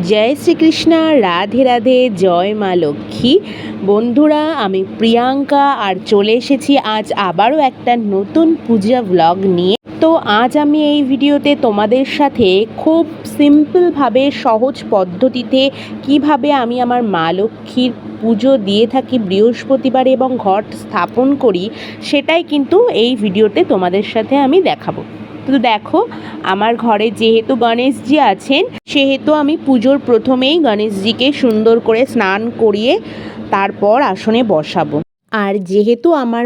জয় শ্রীকৃষ্ণ, রাধে রাধে, জয় মা লক্ষ্মী। বন্ধুরা, আমি প্রিয়াঙ্কা আর চলে এসেছি আজ আবারও একটা নতুন পূজা ব্লগ নিয়ে। তো আজ আমি এই ভিডিওতে তোমাদের সাথে খুব সিম্পলভাবে সহজ পদ্ধতিতে কিভাবে আমি আমার মা লক্ষ্মীর পুজো দিয়ে থাকি বৃহস্পতিবার এবং ঘট স্থাপন করি, সেটাই কিন্তু এই ভিডিওতে তোমাদের সাথে আমি দেখাবো। তো দেখো, আমার ঘরে যেহেতু গণেশজি আছেন, সেহেতু আমি পুজোর প্রথমেই গণেশজিকে সুন্দর করে স্নান করিয়ে তারপর আসনে বসাবো। আর যেহেতু আমার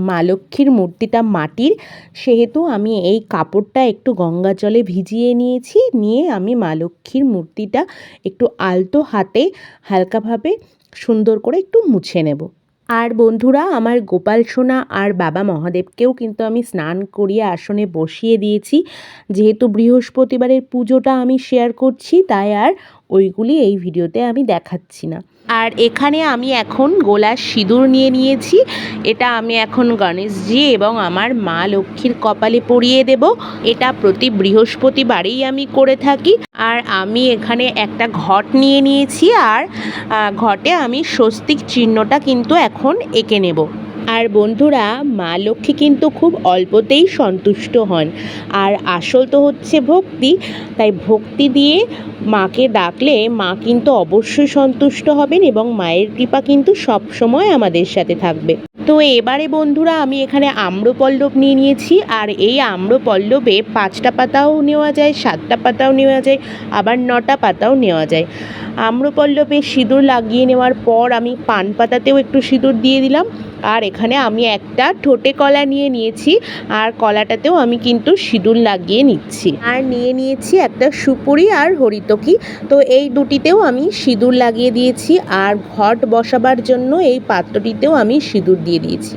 মা লক্ষ্মীর মূর্তিটা মাটির, সেহেতু আমি এই কাপড়টা একটু গঙ্গা জলে ভিজিয়ে নিয়েছি। নিয়ে আমি মা লক্ষ্মীর মূর্তিটা একটু আলতো হাতে হালকাভাবে সুন্দর করে একটু মুছে নেব। আর বন্ধুরা, আমার গোপাল সোনা আর বাবা মহাদেবকেও কিন্তু আমি স্নান করিয়ে আসনে বসিয়ে দিয়েছি। যেহেতু বৃহস্পতিবারের পুজোটা আমি শেয়ার করছি, তাই আর ওইগুলি এই ভিডিওতে আমি দেখাচ্ছি না। আর এখানে আমি এখন গোলার সিঁদুর নিয়ে নিয়েছি। এটা আমি এখন গণেশজি এবং আমার মা লক্ষ্মীর কপালে পরিয়ে দেব। এটা প্রতি বৃহস্পতিবারেই আমি করে থাকি। আর আমি এখানে একটা ঘট নিয়ে নিয়েছি, আর ঘটে আমি স্বস্তিক চিহ্নটা কিন্তু এখন এঁকে নেব। আর বন্ধুরা, মা লক্ষ্মী কিন্তু খুব অল্পতেই সন্তুষ্ট হন, আর আসল তো হচ্ছে ভক্তি। তাই ভক্তি দিয়ে মাকে ডাকলে মা কিন্তু অবশ্যই সন্তুষ্ট হবেন এবং মায়ের কৃপা কিন্তু সবসময় আমাদের সাথে থাকবে। তো এবারে বন্ধুরা, আমি এখানে আম্রপল্লব নিয়ে নিয়েছি। আর এই আম্রপল্লবে 5টা পাতাও নেওয়া যায়, 7টা পাতাও নেওয়া যায়, আবার 9টা পাতাও নেওয়া যায়। আম্রপল্লবে সিঁদুর লাগিয়ে নেওয়ার পর আমি পান পাতাতেও একটু সিঁদুর দিয়ে দিলাম। আর এখানে আমি একটা ঠোঁটে কলা নিয়ে নিয়েছি, আর কলাটাতেও আমি কিন্তু সিঁদুর লাগিয়ে নিচ্ছি। আর নিয়ে নিয়েছি একটা সুপুরি আর হরিতকি। তো এই দুটিতেও আমি সিঁদুর লাগিয়ে দিয়েছি। আর ঘট বসাবার জন্য এই পাত্রটিতেও আমি সিঁদুর দিয়ে দিয়েছি।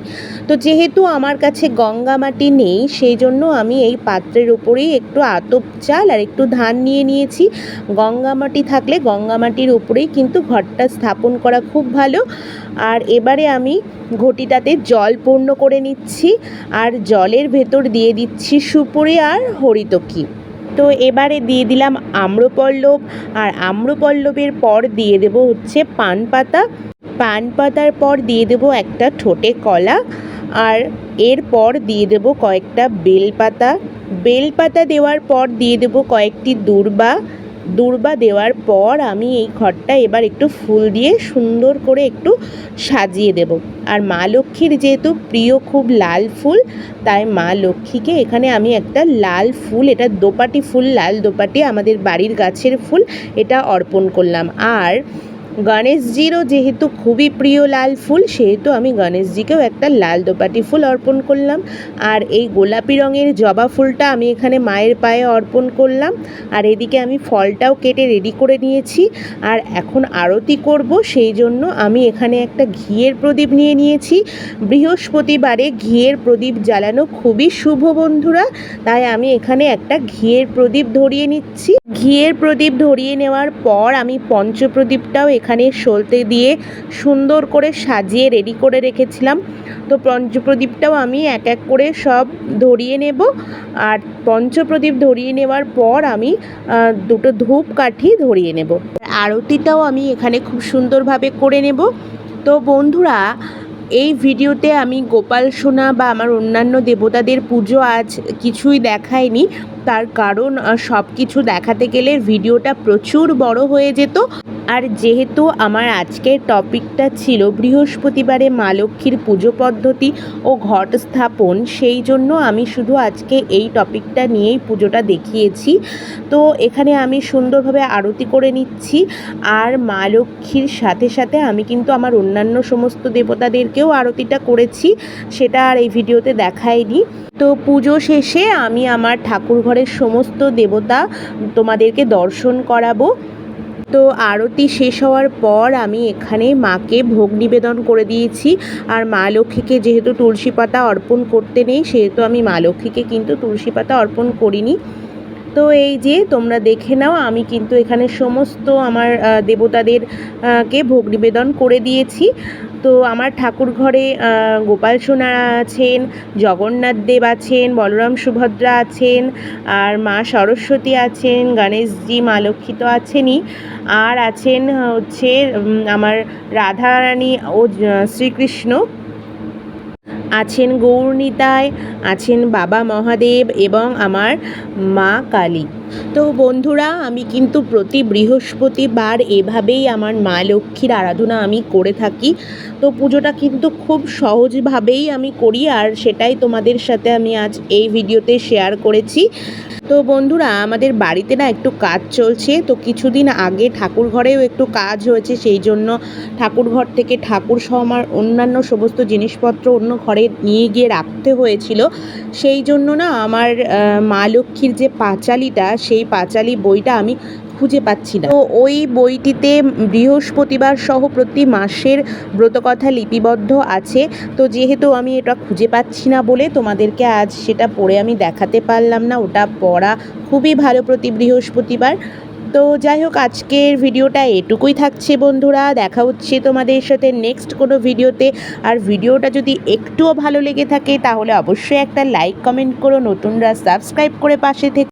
তো যেহেতু আমার কাছে গঙ্গা মাটি নেই, সেই জন্য আমি এই পাত্রের উপরেই একটু আতপ চাল আর একটু ধান নিয়ে নিয়েছি। গঙ্গা মাটি থাকলে গঙ্গা মাটির উপরেই কিন্তু ঘটটা স্থাপন করা খুব ভালো। আর এবারে আমি ঘটিটাতে জল পূর্ণ করে নিচ্ছি, আর জলের ভেতর দিয়ে দিচ্ছি সুপুরি আর হরিতকি। তো এবারে দিয়ে দিলাম আম্রপল্লব, আর আম্রপল্লবের পর দিয়ে দেব হচ্ছে পান পাতা। পান পাতার পর দিয়ে দেব একটা ঠোঁটে কলা, আর এরপর দিয়ে দেব কয়েকটা বেলপাতা। বেলপাতা দেওয়ার পর দিয়ে দেব কয়েকটি দূর্বা। দূর্বা দেওয়ার পর আমি এই ঘরটা এবার একটু ফুল দিয়ে সুন্দর করে একটু সাজিয়ে দেব। আর মা লক্ষ্মীর যেহেতু প্রিয় খুব লাল ফুল, তাই মা লক্ষ্মীকে এখানে আমি একটা লাল ফুল, এটা দোপাটি ফুল, লাল দোপাটি, আমাদের বাড়ির গাছের ফুল, এটা অর্পণ করলাম। আর গণেশজিরও যেহেতু খুবই প্রিয় লাল ফুল, সেহেতু আমি গণেশজিকেও একটা লাল দোপাটি ফুল অর্পণ করলাম। আর এই গোলাপি রঙের জবা ফুলটা আমি এখানে মায়ের পায়ে অর্পণ করলাম। আর এদিকে আমি ফলটাও কেটে রেডি করে নিয়েছি। আর এখন আরতি করব, সেই জন্য আমি এখানে একটা ঘিয়ের প্রদীপ নিয়ে নিয়েছি। বৃহস্পতিবারে ঘিয়ের প্রদীপ জ্বালানো খুবই শুভ বন্ধুরা, তাই আমি এখানে একটা ঘিয়ের প্রদীপ ধরিয়ে নিচ্ছি। ঘিয়ের প্রদীপ ধরিয়ে নেওয়ার পর আমি পঞ্চপ্রদীপটাও এখানে সলতে দিয়ে সুন্দর করে সাজিয়ে রেডি করে রেখেছিলাম। তো পঞ্চপ্রদীপটাও আমি এক এক করে সব ধরিয়ে নেব। আর পঞ্চপ্রদীপ ধরিয়ে নেওয়ার পর আমি দুটো ধূপকাঠি ধরিয়ে নেব। আরতিটাও আমি এখানে খুব সুন্দরভাবে করে নেব। তো বন্ধুরা, এই ভিডিওতে আমি গোপাল সোনা বা আমার অন্যান্য দেবতাদের পুজো আজ কিছুই দেখাইনি। তার কারণ সব কিছু দেখাতে গেলে ভিডিওটা প্রচুর বড় হয়ে যেত। আর যেহেতু আমার আজকের টপিকটা ছিল বৃহস্পতিবারে মা লক্ষ্মীর পুজো পদ্ধতি ও ঘট স্থাপন, সেই জন্য আমি শুধু আজকে এই টপিকটা নিয়েই পুজোটা দেখিয়েছি। তো এখানে আমি সুন্দরভাবে আরতি করে নিচ্ছি। আর মা লক্ষ্মীর সাথে সাথে আমি কিন্তু আমার অন্যান্য সমস্ত দেবতাদেরকেও আরতিটা করেছি, সেটা আর এই ভিডিওতে দেখাইনি। তো পুজো শেষে আমি আমার ঠাকুর ঘরের সমস্ত দেবতা তোমাদেরকে দর্শন করাবো। তো আরতি শেষ হওয়ার পর আমি এখানে মাকে ভোগ নিবেদন করে দিয়েছি। আর মা লক্ষ্মীকে যেহেতু তুলসী পাতা অর্পণ করতে নেই, সেহেতু আমি মা লক্ষ্মীকে কিন্তু তুলসী পাতা অর্পণ করিনি। তো এই যে তোমরা দেখে নাও, আমি কিন্তু এখানে সমস্ত আমার দেবতাদের কে ভোগ নিবেদন করে দিয়েছি। তো আমার ঠাকুর ঘরে গোপাল সোনা আছেন, জগন্নাথ দেব আছেন, বলরাম সুভদ্রা আছেন, আর মা সরস্বতী আছেন, গণেশজি, মা লক্ষ্মী তো আছেনই, আর আছেন হচ্ছে আমার রাধারানী ও শ্রীকৃষ্ণ, আছেন গৌরনিতাই, আছেন বাবা মহাদেব এবং আমার মা কালী। তো বন্ধুরা, আমি কিন্তু প্রতি বৃহস্পতিবার এভাবেই আমার মা লক্ষ্মীর আরাধনা আমি করে থাকি। তো পুজোটা কিন্তু খুব সহজভাবেই আমি করি, আর সেটাই তোমাদের সাথে আমি আজ এই ভিডিওতে শেয়ার করেছি। তো বন্ধুরা, আমাদের বাড়িতে না একটু কাজ চলছে, তো কিছুদিন আগে ঠাকুর ঘরেও একটু কাজ হয়েছে, সেই জন্য ঠাকুর ঘর থেকে ঠাকুর সহ আমার অন্যান্য সমস্ত জিনিসপত্র অন্য ঘরে নিয়ে গিয়ে রাখতে হয়েছিল। সেই জন্য না আমার মা লক্ষ্মীর যে পাঁচালীটা, সেই পাঁচালী বইটা আমি খুঁজে পাচ্ছি না। তো ওই বইটিতে বৃহস্পতিবার সহ প্রতি মাসের ব্রতকথা লিপিবদ্ধ আছে। তো যেহেতু আমি এটা খুঁজে পাচ্ছি না বলে তোমাদেরকে আজ সেটা পড়ে আমি দেখাতে পারলাম না। ওটা পড়া খুবই ভালো প্রতি বৃহস্পতিবার। তো যাই হোক, আজকের ভিডিওটা এটুকুই থাকছে বন্ধুরা। দেখা হচ্ছে তোমাদের সাথে নেক্সট কোনো ভিডিওতে। আর ভিডিওটা যদি একটুও ভালো লেগে থাকে তাহলে অবশ্যই একটা লাইক কমেন্ট করো, নতুনরা সাবস্ক্রাইব করে পাশে থেকে